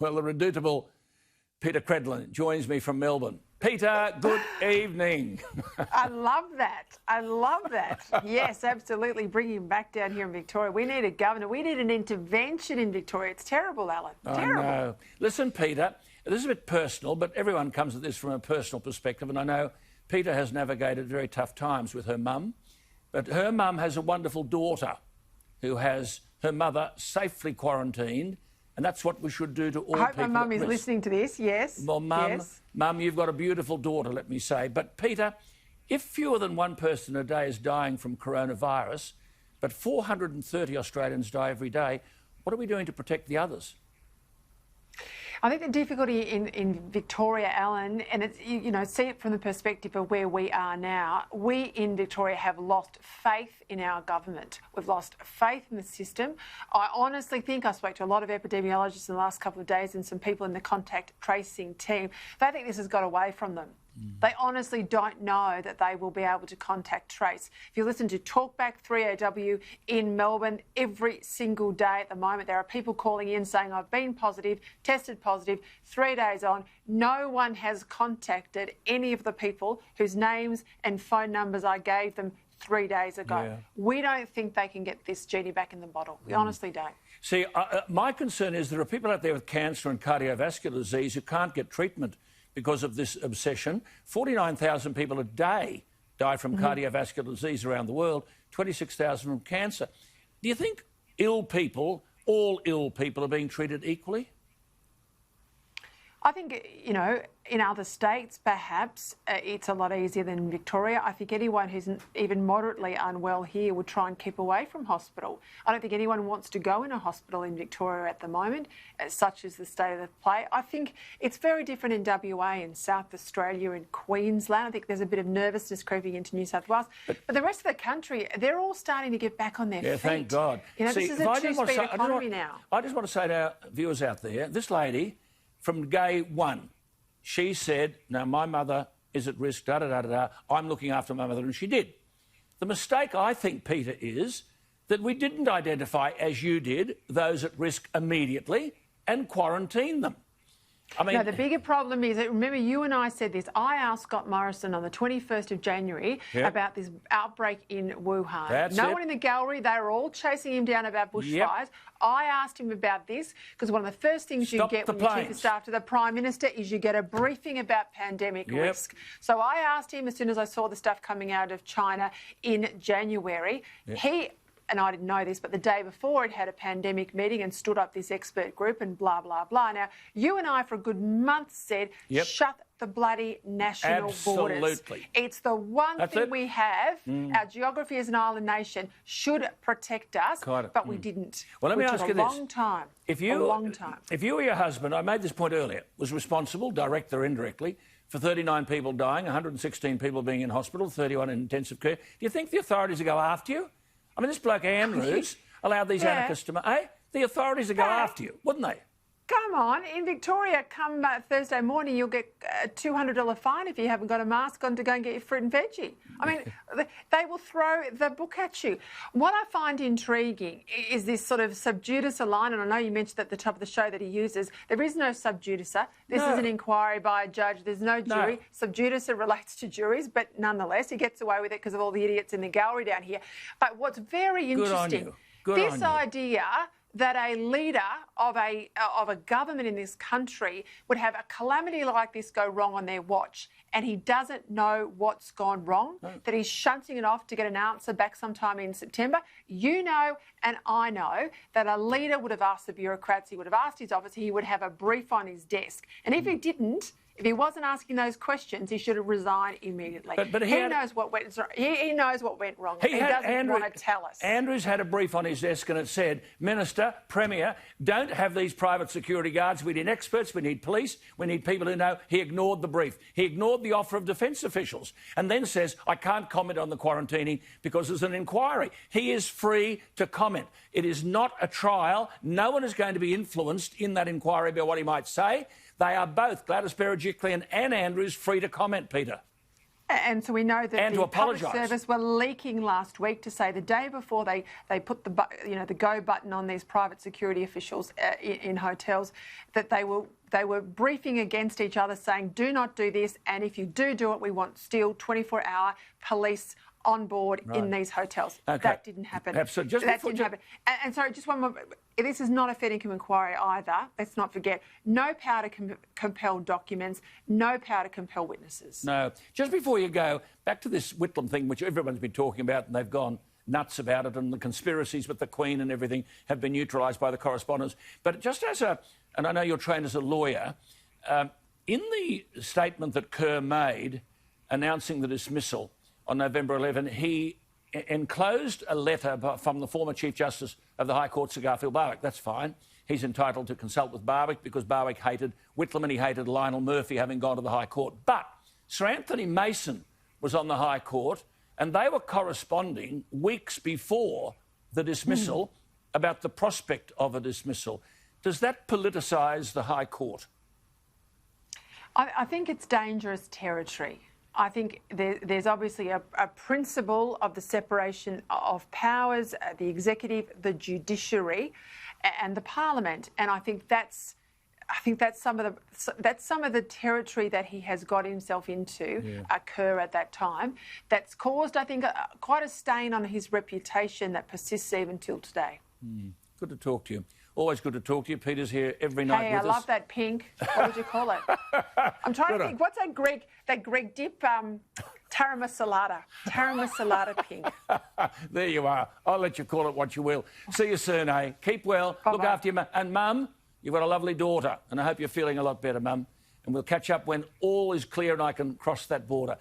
Well, the redoubtable Peta Credlin joins me from Melbourne. Peter, good evening. I love that. I love that. Yes, absolutely. Bringing him back down here in Victoria. We need a governor. We need an intervention in Victoria. It's terrible, Alan. Terrible. I know. Listen, Peter, this is a bit personal, but everyone comes at this from a personal perspective, and I know Peter has navigated very tough times with her mum, but her mum has a wonderful daughter who has her mother safely quarantined, and that's what we should do to all people. I hope my mum is listening to this, yes. Well, Mum, yes. Mum, you've got a beautiful daughter, let me say. But, Peter, if fewer than one person a day is dying from coronavirus, but 430 Australians die every day, what are we doing to protect the others? I think the difficulty in Victoria, Alan, and it's, you know, see it from the perspective of where we are now. We in Victoria have lost faith in our government. We've lost faith in the system. I honestly think, I spoke to a lot of epidemiologists in the last couple of days and some people in the contact tracing team. They think this has got away from them. They honestly don't know that they will be able to contact trace. If you listen to Talkback 3AW in Melbourne every single day at the moment, there are people calling in saying, I've been positive, tested positive, 3 days on. No one has contacted any of the people whose names and phone numbers I gave them 3 days ago. Yeah. We don't think they can get this genie back in the bottle. We honestly don't. See, my concern is there are people out there with cancer and cardiovascular disease who can't get treatment because of this obsession. 49,000 people a day die from cardiovascular disease around the world, 26,000 from cancer. Do you think ill people, all ill people, are being treated equally? I think, you know, in other states, perhaps it's a lot easier than Victoria. I think anyone who's even moderately unwell here would try and keep away from hospital. I don't think anyone wants to go in a hospital in Victoria at the moment, such as the state of the play. I think it's very different in WA, in South Australia, in Queensland. I think there's a bit of nervousness creeping into New South Wales. But the rest of the country, they're all starting to get back on their feet. Yeah, thank God. You know, See, this is a two-speed economy now. I just want to say to our viewers out there, this lady, from day one, she said, no, my mother is at risk, da-da-da-da-da, I'm looking after my mother, and she did. The mistake, I think, Peter, is that we didn't identify, as you did, those at risk immediately and quarantine them. I mean, no, the bigger problem is that, remember, you and I said this. I asked Scott Morrison on the 21st of January about this outbreak in Wuhan. No one in the gallery, they were all chasing him down about bushfires. I asked him about this because one of the first things you get when you chief of staff to the Prime Minister is you get a briefing about pandemic risk. So I asked him as soon as I saw the stuff coming out of China in January. And I didn't know this, but the day before it had a pandemic meeting and stood up this expert group and blah, blah, blah. Now, you and I for a good month said, shut the bloody national borders. It's the one thing we have. Our geography as an island nation should protect us, but we didn't. Well, let me ask you this. A long time. If you or your husband, I made this point earlier, was responsible, direct or indirectly, for 39 people dying, 116 people being in hospital, 31 in intensive care, do you think the authorities would go after you? I mean, this bloke Andrews allowed these anarchists to... the authorities would go after you, wouldn't they? Come on. In Victoria, come Thursday morning, you'll get a $200 fine if you haven't got a mask on to go and get your fruit and veggie. I mean, they will throw the book at you. What I find intriguing is this sort of sub judice line, and I know you mentioned at the top of the show that he uses. There is no sub judice. This is an inquiry by a judge. There's no jury. Sub judice relates to juries, but nonetheless, he gets away with it because of all the idiots in the gallery down here. But what's very interesting, this idea that a leader of a government in this country would have a calamity like this go wrong on their watch, and he doesn't know what's gone wrong, that he's shunting it off to get an answer back sometime in September. You know and I know that a leader would have asked the bureaucrats, he would have asked his office, he would have a brief on his desk. And if he didn't, if he wasn't asking those questions, he should have resigned immediately. But he knows what went wrong. He knows what went wrong. He doesn't want to tell us. Andrews had a brief on his desk and it said, Minister, Premier, don't have these private security guards. We need experts, we need police, we need people who know. He ignored the brief. He ignored the offer of defence officials and then says, I can't comment on the quarantining because there's an inquiry. He is free to comment. It is not a trial. No one is going to be influenced in that inquiry by what he might say. They are both, Gladys Berejiklian and Andrews, free to comment, Peter. And so we know that and the to public apologise. service were leaking last week to say the day before they put the go button on these private security officials in hotels, that they were briefing against each other, saying do not do this, and if you do it, we want still 24-hour police on board in these hotels. Okay. That didn't happen. Absolutely. That didn't happen. And sorry, just one more. This is not a fair income inquiry either. Let's not forget. No power to compel documents. No power to compel witnesses. No. Just before you go, back to this Whitlam thing, which everyone's been talking about, and they've gone nuts about it, and the conspiracies with the Queen and everything have been neutralised by the correspondence. But just as and I know you're trained as a lawyer, in the statement that Kerr made announcing the dismissal on November 11, he enclosed a letter from the former Chief Justice of the High Court, Sir Garfield Barwick. That's fine. He's entitled to consult with Barwick because Barwick hated Whitlam and he hated Lionel Murphy having gone to the High Court. But Sir Anthony Mason was on the High Court and they were corresponding weeks before the dismissal about the prospect of a dismissal. Does that politicise the High Court? I think it's dangerous territory. I think there's obviously a principle of the separation of powers, the executive, the judiciary, and the parliament, and I think that's some of the territory that he has got himself into, Kerr at that time. That's caused, I think, quite a stain on his reputation that persists even till today. Good to talk to you. Always good to talk to you. Peter's here every night Hey, with us. I love that pink. What would you call it? I'm trying to think. What's that Greg dip? Taramasalada pink. There you are. I'll let you call it what you will. See you soon, eh? Keep well. Bye-bye. Look after your mum. And, Mum, you've got a lovely daughter, and I hope you're feeling a lot better, Mum. And we'll catch up when all is clear and I can cross that border.